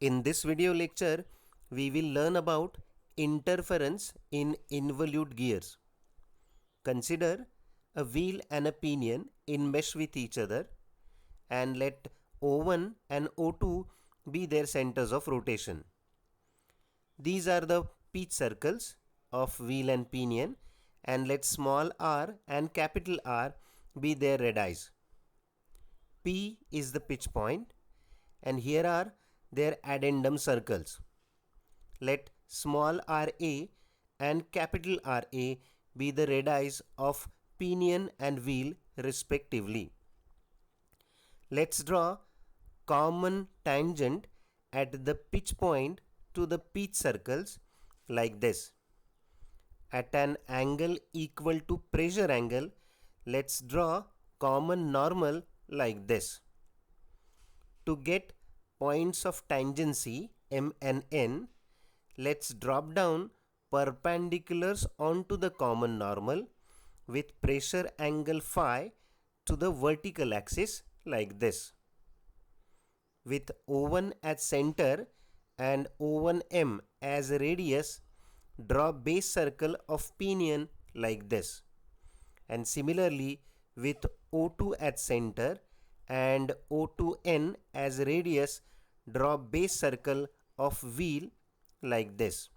In this video lecture, we will learn about interference in involute gears. Consider a wheel and a pinion enmesh with each other and let O1 and O2 be their centers of rotation. These are the pitch circles of wheel and pinion, and let small r and capital R be their radii. P is the pitch point, and here are their addendum circles. Let small ra and capital Ra be the radii of pinion and wheel respectively. Let's draw common tangent at the pitch point to the pitch circles like this. At an angle equal to pressure angle, let's draw common normal like this. To get points of tangency M and N, let's drop down perpendiculars onto the common normal with pressure angle phi to the vertical axis like this. With O1 as center and O1M as radius, draw base circle of pinion like this. And similarly, with O2 as center and O2N as radius, draw base circle of wheel like this.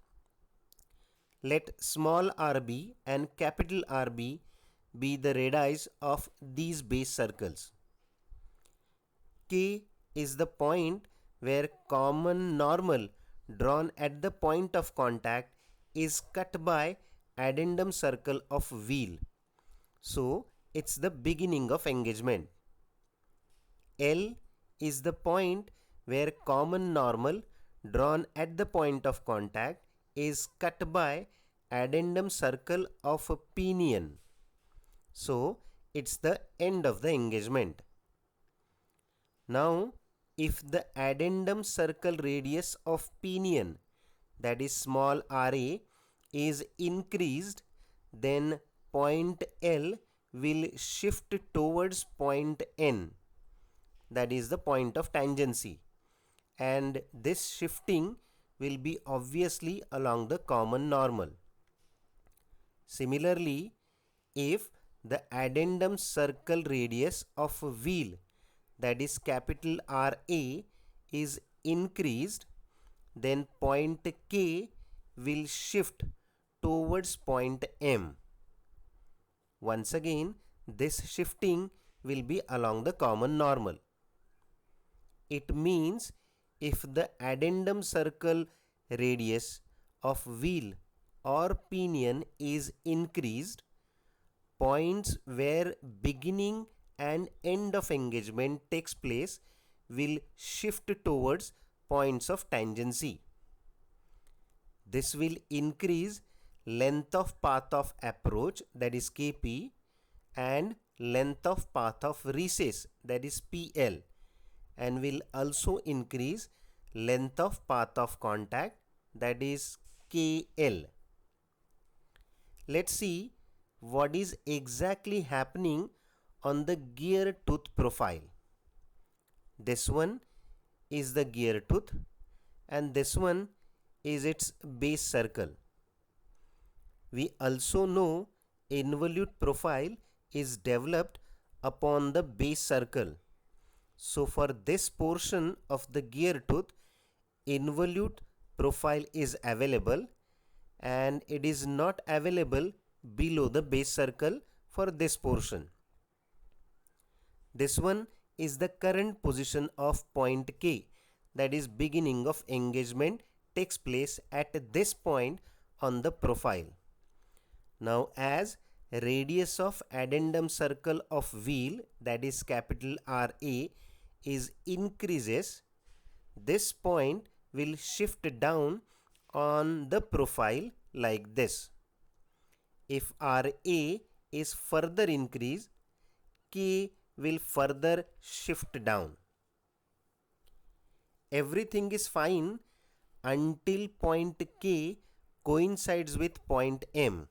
Let small rb and capital RB be the radii of these base circles. K is the point where common normal drawn at the point of contact is cut by addendum circle of wheel. So, it's the beginning of engagement. L is the point where common normal drawn at the point of contact is cut by addendum circle of a pinion. So, it's the end of the engagement. Now, if the addendum circle radius of pinion, that is small ra, is increased, then point L will shift towards point N, that is the point of tangency, and this shifting will be obviously along the common normal. Similarly, if the addendum circle radius of a wheel, that is capital Ra, is increased, then point K will shift towards point M. Once again, this shifting will be along the common normal. It means if the addendum circle radius of wheel or pinion is increased, points where beginning and end of engagement takes place will shift towards points of tangency. This will increase length of path of approach, that is Kp, and length of path of recess, that is Pl, and will also increase length of path of contact, that is Kl. Let's see what is exactly happening on the gear tooth profile. This one is the gear tooth and this one is its base circle. We also know involute profile is developed upon the base circle. So for this portion of the gear tooth, involute profile is available and it is not available below the base circle for this portion. This one is the current position of point K, that is beginning of engagement takes place at this point on the profile. Now as radius of addendum circle of wheel, that is capital Ra, is increases, this point will shift down on the profile like this. If Ra is further increased, K will further shift down. Everything is fine until point K coincides with point M.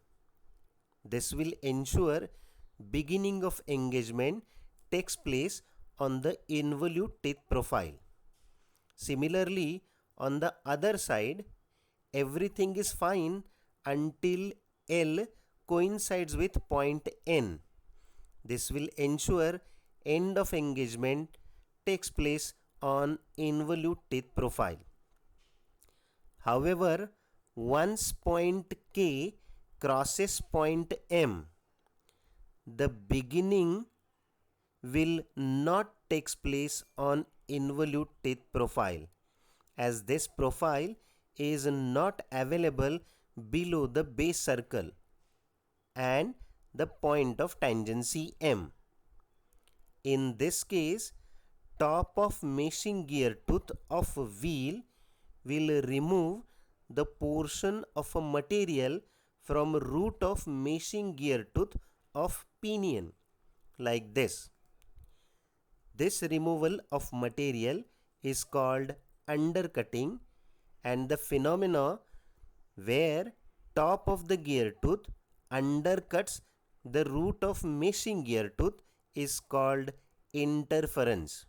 This will ensure beginning of engagement takes place on the involute teeth profile. Similarly, On the other side, everything is fine until L coincides with point N. This will ensure end of engagement takes place on involute teeth profile. However, once point K crosses point M, the beginning will not takes place on involute teeth profile, as this profile is not available below the base circle and the point of tangency M. In this case, top of meshing gear tooth of a wheel will remove the portion of a material from root of meshing gear tooth of pinion, like this. This removal of material is called undercutting, and the phenomena where top of the gear tooth undercuts the root of meshing gear tooth is called interference.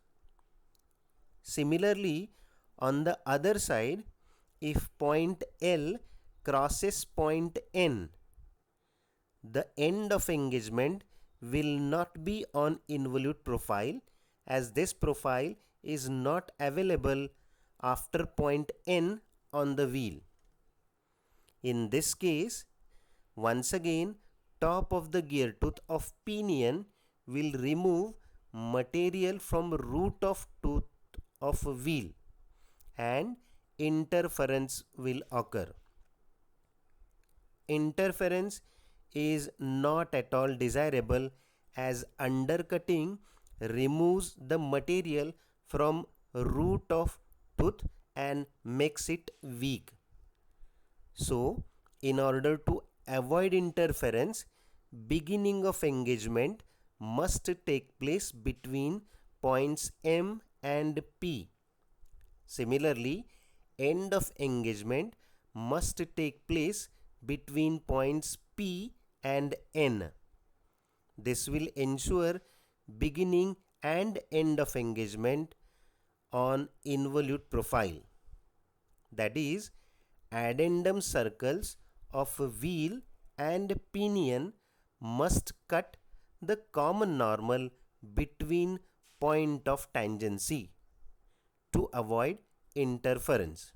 Similarly, on the other side, if point L crosses point N, the end of engagement will not be on involute profile, as this profile is not available after point N on the wheel. In this case, once again, top of the gear tooth of pinion will remove material from root of tooth of wheel and interference will occur. Interference is not at all desirable, as undercutting removes the material from root of tooth and makes it weak. So, in order to avoid interference, beginning of engagement must take place between points M and P. Similarly, end of engagement must take place between points P and N. This will ensure beginning and end of engagement on involute profile. That is, addendum circles of a wheel and pinion must cut the common normal between point of tangency to avoid interference.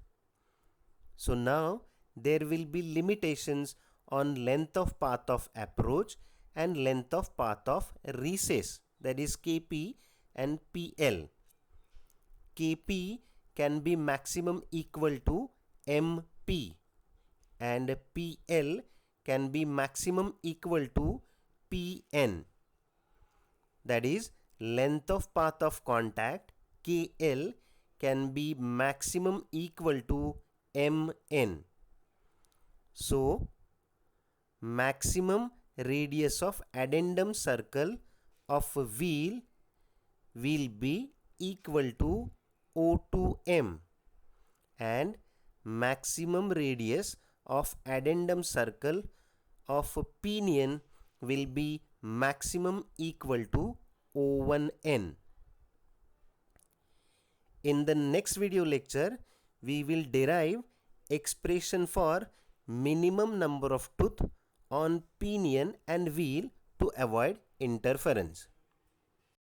So now there will be limitations on length of path of approach and length of path of recess, that is Kp and Pl. Kp can be maximum equal to Mp and Pl can be maximum equal to Pn. That is, length of path of contact Kl can be maximum equal to Mn. So, maximum radius of addendum circle of a wheel will be equal to O2M, and maximum radius of addendum circle of a pinion will be maximum equal to O1N. In the next video lecture, we will derive expression for minimum number of tooth on pinion and wheel to avoid interference.